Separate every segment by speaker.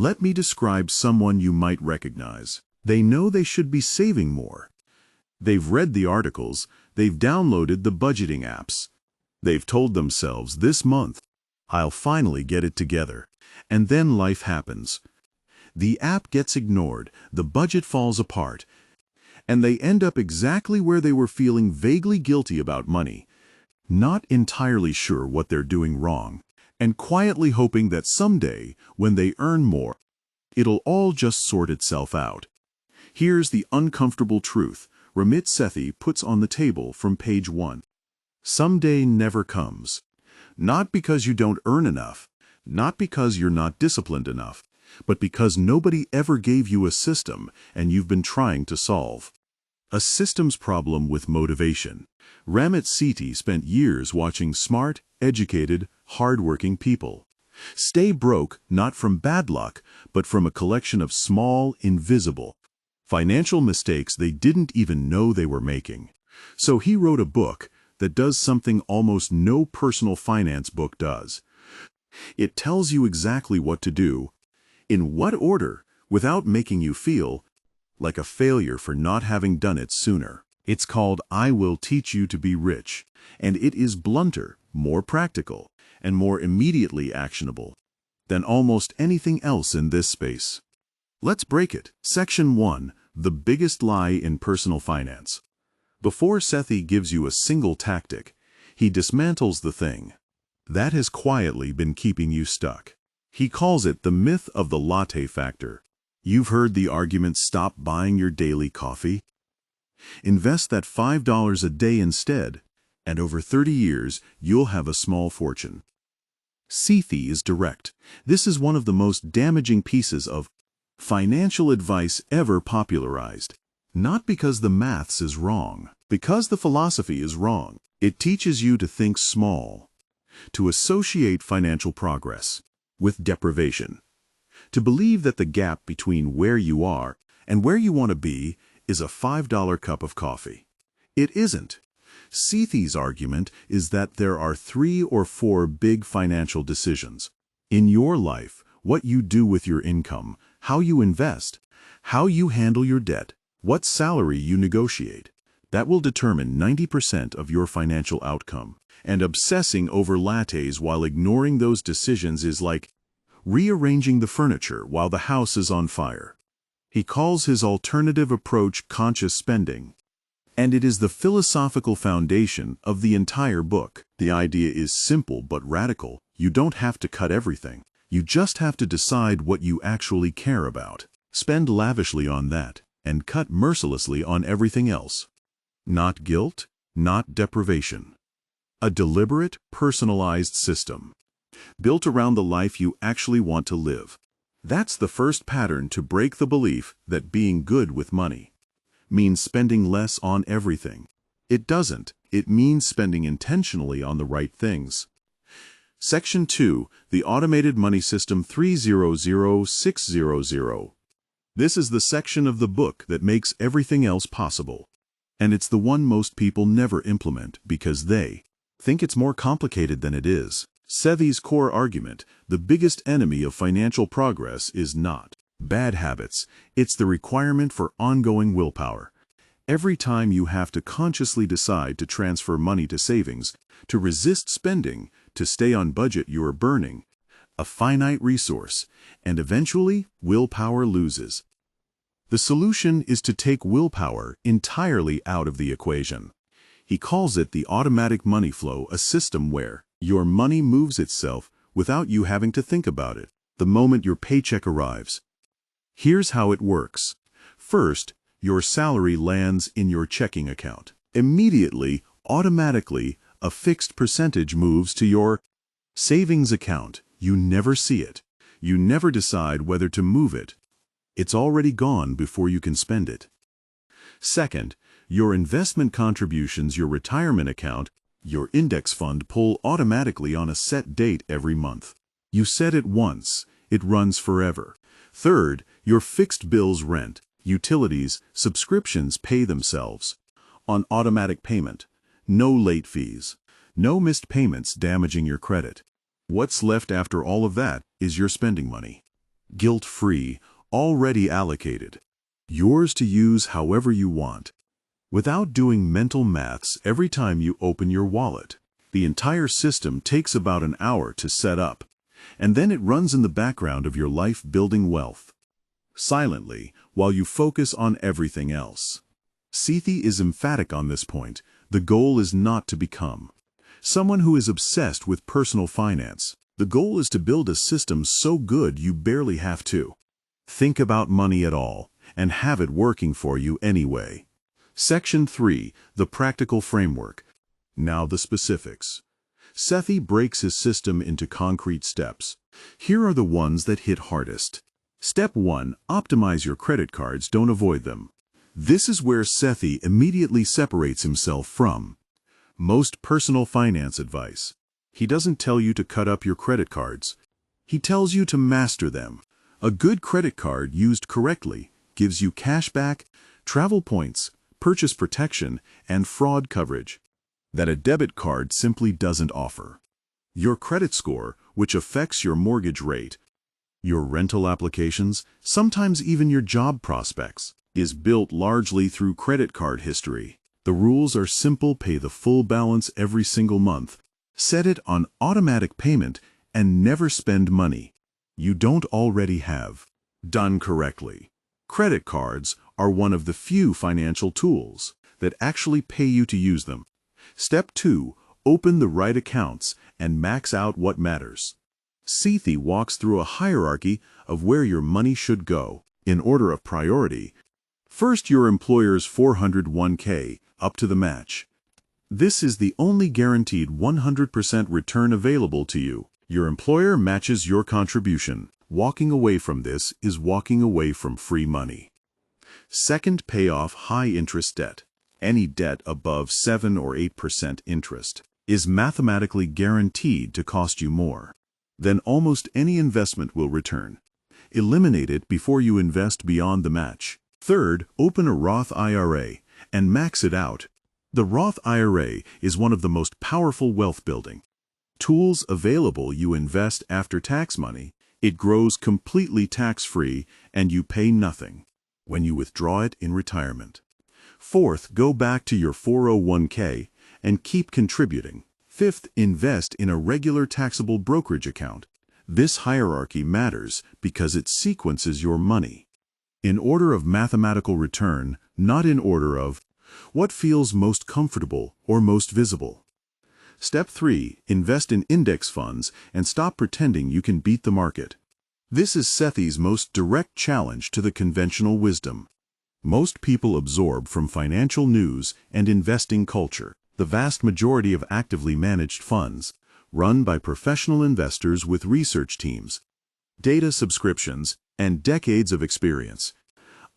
Speaker 1: Let me describe someone you might recognize. They know they should be saving more. They've read the articles, they've downloaded the budgeting apps. They've told themselves, this month, I'll finally get it together. And then life happens. The app gets ignored, the budget falls apart, and they end up exactly where they were feeling vaguely guilty about money, not entirely sure what they're doing wrong, and quietly hoping that someday, when they earn more, it'll all just sort itself out. Here's the uncomfortable truth Ramit Sethi puts on the table from page 1. Someday never comes. Not because you don't earn enough, not because you're not disciplined enough, but because nobody ever gave you a system and you've been trying to solve. A systems problem with motivation. Ramit Sethi spent years watching smart, educated, hardworking people stay broke not from bad luck, but from a collection of small, invisible, financial mistakes they didn't even know they were making. So he wrote a book that does something almost no personal finance book does. It tells you exactly what to do, in what order, without making you feel like a failure for not having done it sooner. It's called I Will Teach You to Be Rich, and it is blunter, more practical, and more immediately actionable than almost anything else in this space. Let's break it. Section 1. The biggest lie in personal finance. Before Sethi gives you a single tactic, he dismantles the thing that has quietly been keeping you stuck. He calls it the myth of the latte factor. You've heard the argument, stop buying your daily coffee. Invest that $5 a day instead, and over 30 years, you'll have a small fortune. Sethi is direct. This is one of the most damaging pieces of financial advice ever popularized. Not because the maths is wrong, because the philosophy is wrong. It teaches you to think small, to associate financial progress with deprivation, to believe that the gap between where you are and where you want to be is a $5 cup of coffee. It isn't. Sethi's argument is that there are 3 or 4 big financial decisions in your life: what you do with your income, how you invest, how you handle your debt, what salary you negotiate. That will determine 90% of your financial outcome. And obsessing over lattes while ignoring those decisions is like rearranging the furniture while the house is on fire. He calls his alternative approach conscious spending, and it is the philosophical foundation of the entire book. The idea is simple but radical. You don't have to cut everything. You just have to decide what you actually care about. Spend lavishly on that, and cut mercilessly on everything else. Not guilt, not deprivation. A deliberate, personalized system, built around the life you actually want to live. That's the first pattern to break the belief that being good with money means spending less on everything. It doesn't. It means spending intentionally on the right things. Section 2. The Automated Money System 300600. This is the section of the book that makes everything else possible. And it's the one most people never implement because they think it's more complicated than it is. Sethi's core argument, the biggest enemy of financial progress is not bad habits, it's the requirement for ongoing willpower. Every time you have to consciously decide to transfer money to savings, to resist spending, to stay on budget, you are burning a finite resource, and eventually willpower loses. The solution is to take willpower entirely out of the equation. He calls it the automatic money flow, a system where your money moves itself without you having to think about it the moment your paycheck arrives. Here's how it works. First, your salary lands in your checking account. Immediately, automatically, a fixed percentage moves to your savings account. You never see it. You never decide whether to move it. It's already gone before you can spend it. Second, your investment contributions, your retirement account, your index fund pull automatically on a set date every month. You set it once, it runs forever. Third, your fixed bills, rent, utilities, subscriptions pay themselves on automatic payment. No late fees, no missed payments damaging your credit. What's left after all of that is your spending money. guilt-free, already allocated. Yours to use however you want, without doing mental maths every time you open your wallet. The entire system takes about an hour to set up, and then it runs in the background of your life building wealth, silently, while you focus on everything else. Sethi is emphatic on this point. The goal is not to become someone who is obsessed with personal finance. The goal is to build a system so good you barely have to think about money at all, and have it working for you anyway. Section 3. The Practical Framework. Now the specifics. Sethi breaks his system into concrete steps. Here are the ones that hit hardest. Step 1. Optimize your credit cards, don't avoid them. This is where Sethi immediately separates himself from most personal finance advice. He doesn't tell you to cut up your credit cards. He tells you to master them. A good credit card used correctly gives you cash back, travel points, purchase protection, and fraud coverage that a debit card simply doesn't offer. Your credit score, which affects your mortgage rate, your rental applications, sometimes even your job prospects, is built largely through credit card history. The rules are simple: pay the full balance every single month, set it on automatic payment, and never spend money you don't already have. Done correctly, credit cards are one of the few financial tools that actually pay you to use them. Step 2. Open the right accounts and max out what matters. Sethi walks through a hierarchy of where your money should go, in order of priority. First, your employer's 401k, up to the match. This is the only guaranteed 100% return available to you. Your employer matches your contribution. Walking away from this is walking away from free money. Second, pay off high-interest debt. Any debt above 7 or 8% interest is mathematically guaranteed to cost you more than almost any investment will return. Eliminate it before you invest beyond the match. Third, open a Roth IRA and max it out. The Roth IRA is one of the most powerful wealth-building tools available. You invest after tax money. It grows completely tax-free, and you pay nothing when you withdraw it in retirement. Fourth, go back to your 401k and keep contributing. Fifth, invest in a regular taxable brokerage account. This hierarchy matters because it sequences your money in order of mathematical return, not in order of what feels most comfortable or most visible. Step 3. Invest in index funds and stop pretending you can beat the market. This is Sethi's most direct challenge to the conventional wisdom most people absorb from financial news and investing culture. The vast majority of actively managed funds, run by professional investors with research teams, data subscriptions, and decades of experience,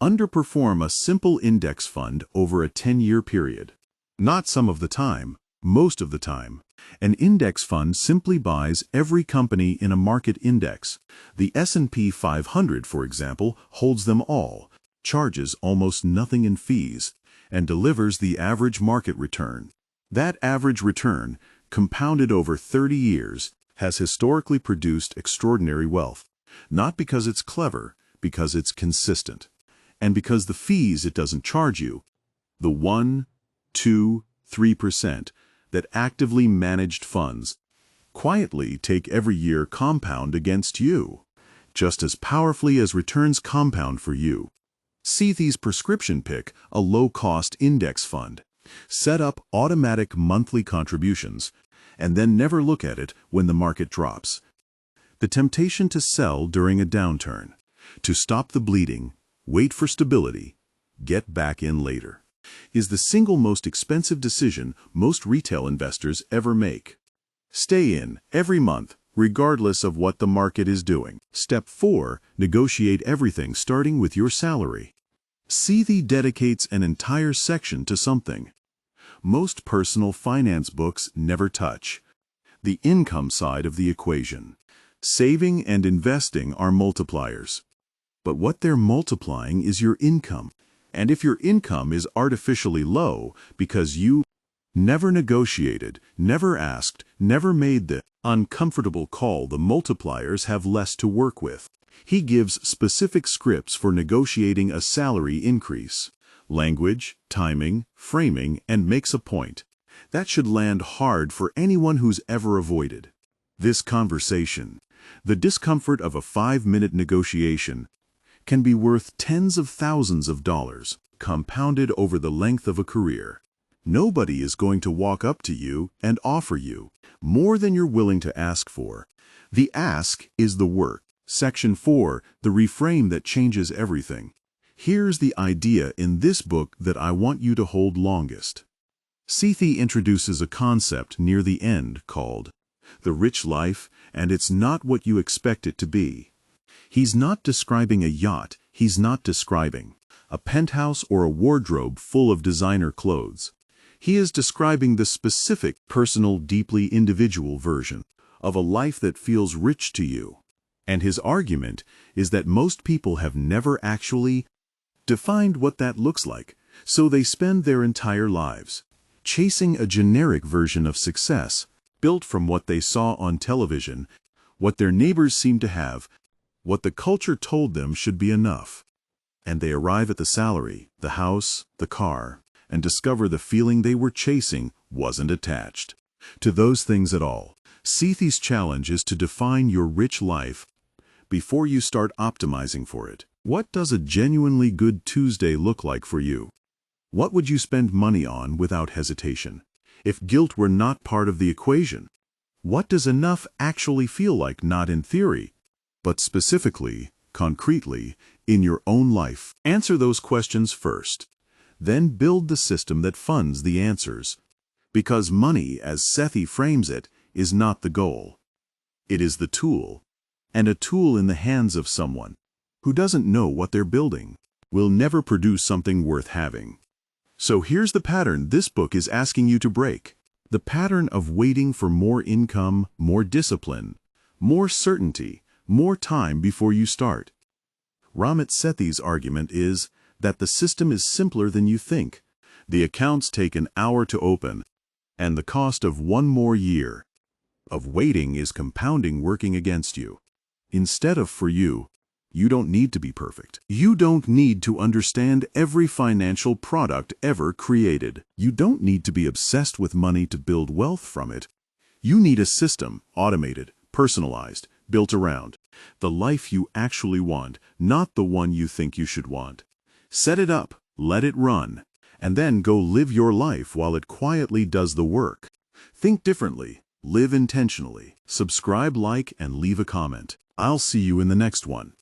Speaker 1: underperform a simple index fund over a 10-year period. Not some of the time, most of the time. An index fund simply buys every company in a market index. The S&P 500, for example, holds them all, charges almost nothing in fees, and delivers the average market return. That average return, compounded over 30 years, has historically produced extraordinary wealth, not because it's clever, because it's consistent, and because the fees it doesn't charge you, the 1, 2, 3% that actively managed funds quietly take every year compound against you, just as powerfully as returns compound for you. Sethi's prescription pick, a low-cost index fund. Set up automatic monthly contributions, and then never look at it when the market drops. The temptation to sell during a downturn, to stop the bleeding, wait for stability, get back in later, is the single most expensive decision most retail investors ever make. Stay in every month, regardless of what the market is doing. Step 4. Negotiate everything starting with your salary. Sethi dedicates an entire section to something most personal finance books never touch: the income side of the equation. Saving and investing are multipliers, but what they're multiplying is your income. And if your income is artificially low because you never negotiated, never asked, never made the uncomfortable call, the multipliers have less to work with. He gives specific scripts for negotiating a salary increase. Language, timing, framing, and makes a point. That should land hard for anyone who's ever avoided this conversation. The discomfort of a 5-minute negotiation can be worth tens of thousands of dollars, compounded over the length of a career. Nobody is going to walk up to you and offer you more than you're willing to ask for. The ask is the work. Section 4, the reframe that changes everything. Here's the idea in this book that I want you to hold longest. Sethi introduces a concept near the end called the rich life, and it's not what you expect it to be. He's not describing a yacht, he's not describing a penthouse or a wardrobe full of designer clothes. He is describing the specific, personal, deeply individual version of a life that feels rich to you. And his argument is that most people have never actually defined what that looks like, so they spend their entire lives chasing a generic version of success, built from what they saw on television, what their neighbors seem to have, what the culture told them should be enough. And they arrive at the salary, the house, the car, and discover the feeling they were chasing wasn't attached to those things at all. Sethi's challenge is to define your rich life before you start optimizing for it. What does a genuinely good Tuesday look like for you? What would you spend money on without hesitation? If guilt were not part of the equation, what does enough actually feel like, not in theory, but specifically, concretely, in your own life? Answer those questions first. Then build the system that funds the answers. Because money, as Sethi frames it, is not the goal. It is the tool. And a tool in the hands of someone who doesn't know what they're building will never produce something worth having. So here's the pattern this book is asking you to break. The pattern of waiting for more income, more discipline, more certainty, more time before you start. Ramit Sethi's argument is that the system is simpler than you think. The accounts take an hour to open, and the cost of one more year of waiting is compounding, working against you. Instead of for you, you don't need to be perfect. You don't need to understand every financial product ever created. You don't need to be obsessed with money to build wealth from it. You need a system, automated, personalized, built around the life you actually want, not the one you think you should want. Set it up, let it run, and then go live your life while it quietly does the work. Think differently, live intentionally. Subscribe, like, and leave a comment. I'll see you in the next one.